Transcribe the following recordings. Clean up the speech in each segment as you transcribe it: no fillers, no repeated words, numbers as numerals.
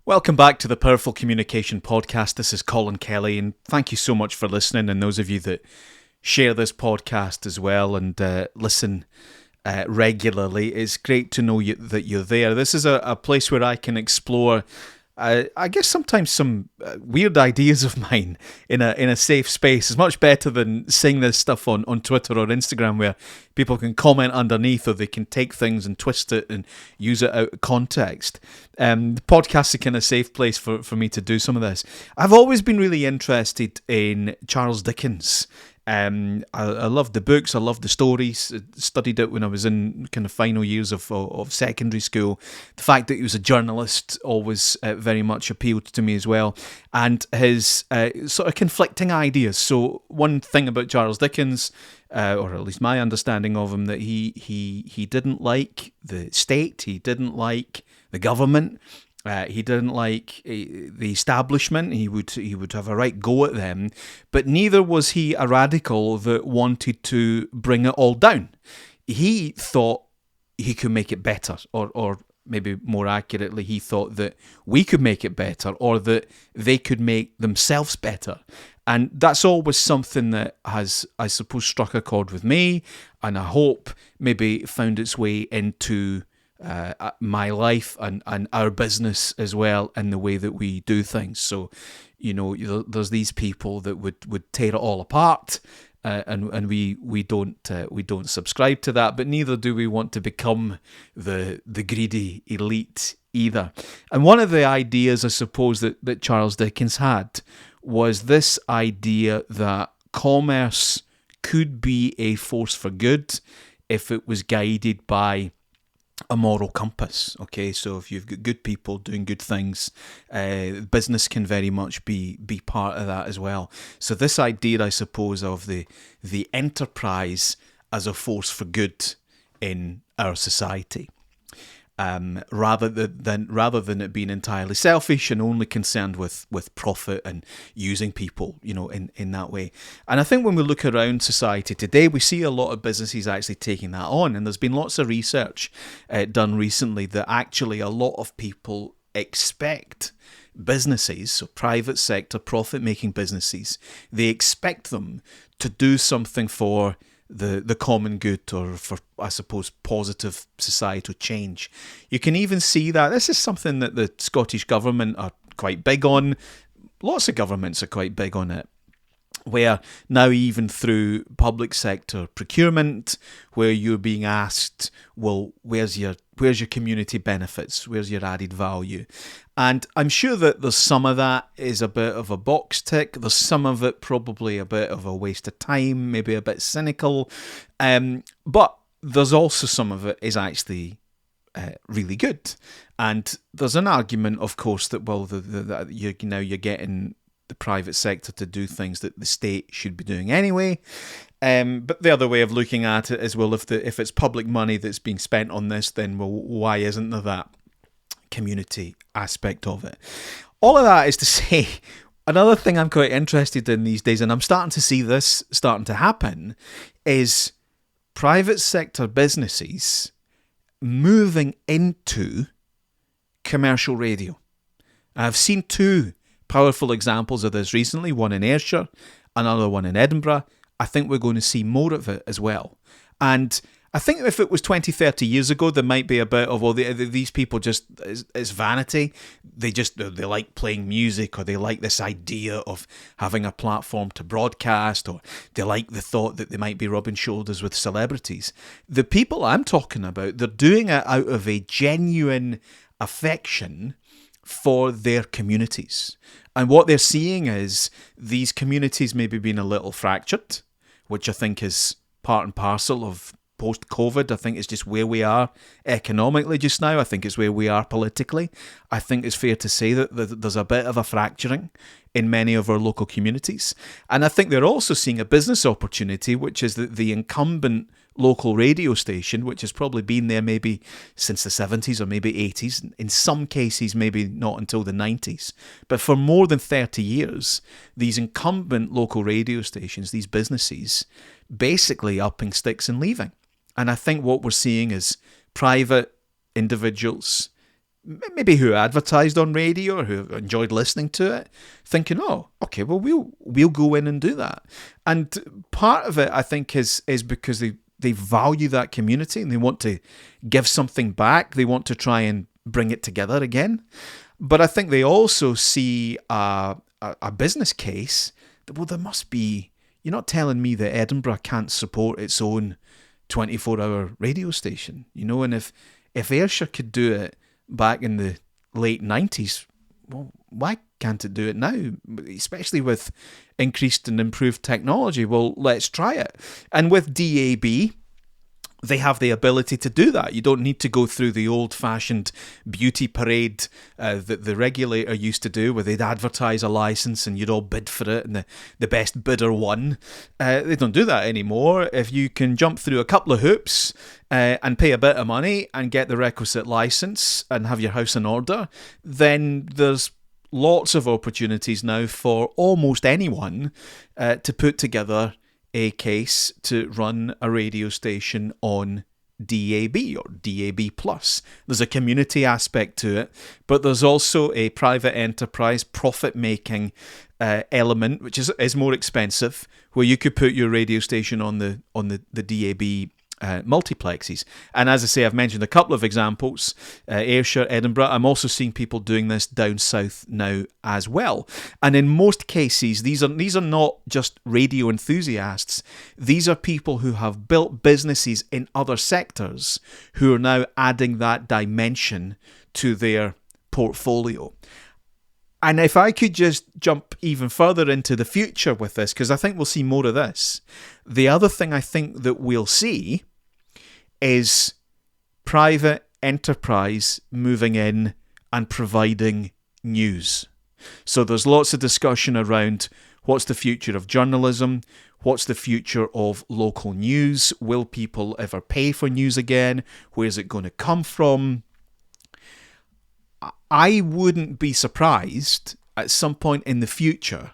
Welcome back to the Powerful Communication Podcast. This is Colin Kelly, and thank you so much for listening. And those of you that share this podcast as well and listen regularly, it's great to know that you're there. This is a place where I can explore, I guess, sometimes some weird ideas of mine in a safe space. It's much better than saying this stuff on Twitter or Instagram where people can comment underneath or they can take things and twist it and use it out of context. The podcast is a kind of safe place for me to do some of this. I've always been really interested in Charles Dickens. I love the books, I love the stories. I studied it when I was in kind of final years of secondary school. The fact that he was a journalist always very much appealed to me as well. And his sort of conflicting ideas. So one thing about Charles Dickens, or at least my understanding of him, that he didn't like the state, he didn't like the government. He didn't like the establishment. He would have a right go at them, but neither was he a radical that wanted to bring it all down. He thought he could make it better, or maybe more accurately, he thought that we could make it better, or that they could make themselves better. And that's always something that has, I suppose, struck a chord with me, and I hope maybe found its way into my life and our business as well, in the way that we do things. So, there's these people that would tear it all apart, and we don't subscribe to that, but neither do we want to become the greedy elite either. And one of the ideas, I suppose, that Charles Dickens had was this idea that commerce could be a force for good if it was guided by a moral compass. Okay, so if you've got good people doing good things, business can very much be part of that as well. So this idea, I suppose, of the enterprise as a force for good in our society, rather than it being entirely selfish and only concerned with profit and using people, in that way. And I think when we look around society today, we see a lot of businesses actually taking that on. And there's been lots of research done recently that actually a lot of people expect businesses, so private sector profit-making businesses, they expect them to do something for the common good, or for, I suppose, positive societal change. You can even see that this is something that the Scottish government are quite big on. Lots of governments are quite big on it, where now even through public sector procurement, where you're being asked, well, where's your community benefits? Where's your added value? And I'm sure that there's some of that is a bit of a box tick. There's some of it probably a bit of a waste of time, maybe a bit cynical. But there's also some of it is actually really good. And there's an argument, of course, that, well, you're getting the private sector to do things that the state should be doing anyway. But the other way of looking at it is, well, if it's public money that's being spent on this, then, well, why isn't there that community aspect of it? All of that is to say, another thing I'm quite interested in these days, and I'm starting to see this starting to happen, is private sector businesses moving into commercial radio. I've seen two powerful examples of this recently, one in Ayrshire, another one in Edinburgh. I think we're going to see more of it as well. And I think if it was 20, 30 years ago, there might be a bit of, well, these people just, it's vanity. They like playing music, or they like this idea of having a platform to broadcast, or they like the thought that they might be rubbing shoulders with celebrities. The people I'm talking about, they're doing it out of a genuine affection for their communities. And what they're seeing is these communities maybe being a little fractured, which I think is part and parcel of post-COVID. I think it's just where we are economically just now. I think it's where we are politically. I think it's fair to say that there's a bit of a fracturing in many of our local communities. And I think they're also seeing a business opportunity, which is that the incumbent local radio station, which has probably been there maybe since the 70s or maybe 80s, in some cases maybe not until the 90s, but for more than 30 years, these incumbent local radio stations, these businesses, basically upping sticks and leaving. And I think what we're seeing is private individuals maybe who advertised on radio or who enjoyed listening to it, thinking, oh, okay, well, we'll go in and do that. And part of it, I think, is because they value that community and they want to give something back. They want to try and bring it together again. But I think they also see a business case that, well, there must be, you're not telling me that Edinburgh can't support its own 24-hour radio station, and if Ayrshire could do it back in the late 90s, well, why can't it do it now? Especially with increased and improved technology. Well, let's try it. And with DAB, they have the ability to do that. You don't need to go through the old-fashioned beauty parade that the regulator used to do, where they'd advertise a license and you'd all bid for it and the best bidder won. They don't do that anymore. If you can jump through a couple of hoops and pay a bit of money and get the requisite license and have your house in order, then there's lots of opportunities now for almost anyone to put together a case to run a radio station on DAB or DAB+. There's a community aspect to it, but there's also a private enterprise profit-making element, which is more expensive, where you could put your radio station on the DAB multiplexes. And as I say, I've mentioned a couple of examples, Ayrshire, Edinburgh. I'm also seeing people doing this down south now as well. And in most cases, these are not just radio enthusiasts. These are people who have built businesses in other sectors who are now adding that dimension to their portfolio. And if I could just jump even further into the future with this, because I think we'll see more of this, the other thing I think that we'll see is private enterprise moving in and providing news. So there's lots of discussion around what's the future of journalism, what's the future of local news, will people ever pay for news again, where's it going to come from? I wouldn't be surprised at some point in the future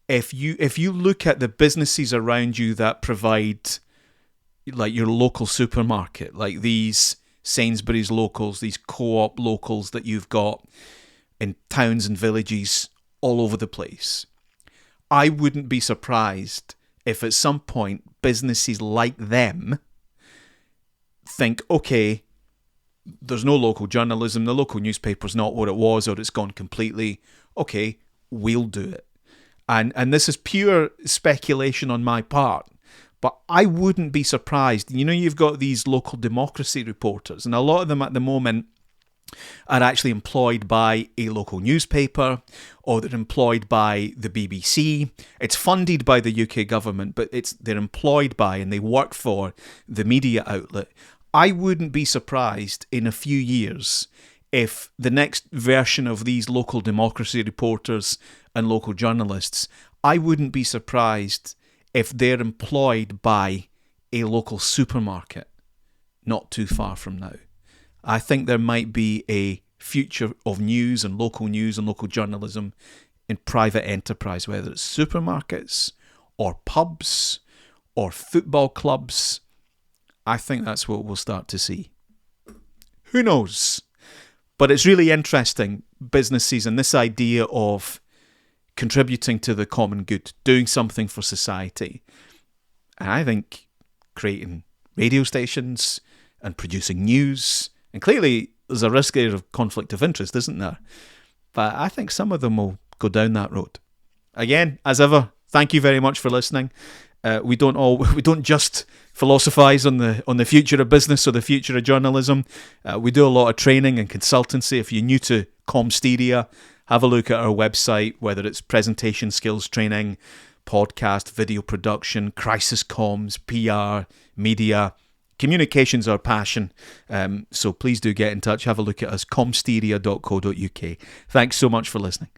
if you look at the businesses around you that provide, like your local supermarket, like these Sainsbury's locals, these co-op locals that you've got in towns and villages all over the place. I wouldn't be surprised if at some point businesses like them think, okay, there's no local journalism, the local newspaper's not what it was, or it's gone completely. Okay, we'll do it. And this is pure speculation on my part, but I wouldn't be surprised. You've got these local democracy reporters, and a lot of them at the moment are actually employed by a local newspaper, or they're employed by the BBC. It's funded by the UK government, but they're employed by and they work for the media outlet. I wouldn't be surprised in a few years if the next version of these local democracy reporters and local journalists, I wouldn't be surprised if they're employed by a local supermarket not too far from now. I think there might be a future of news and local journalism in private enterprise, whether it's supermarkets or pubs or football clubs. I think that's what we'll start to see. Who knows? But it's really interesting, businesses and this idea of contributing to the common good, doing something for society. And I think creating radio stations and producing news, and clearly there's a risk there of conflict of interest, isn't there? But I think some of them will go down that road. Again, as ever, thank you very much for listening. We don't just philosophize on the future of business or the future of journalism. We do a lot of training and consultancy. If you're new to Comsteria, have a look at our website, whether it's presentation skills training, podcast, video production, crisis comms, PR, media. Communication's our passion. So please do get in touch. Have a look at us, comsteria.co.uk. Thanks so much for listening.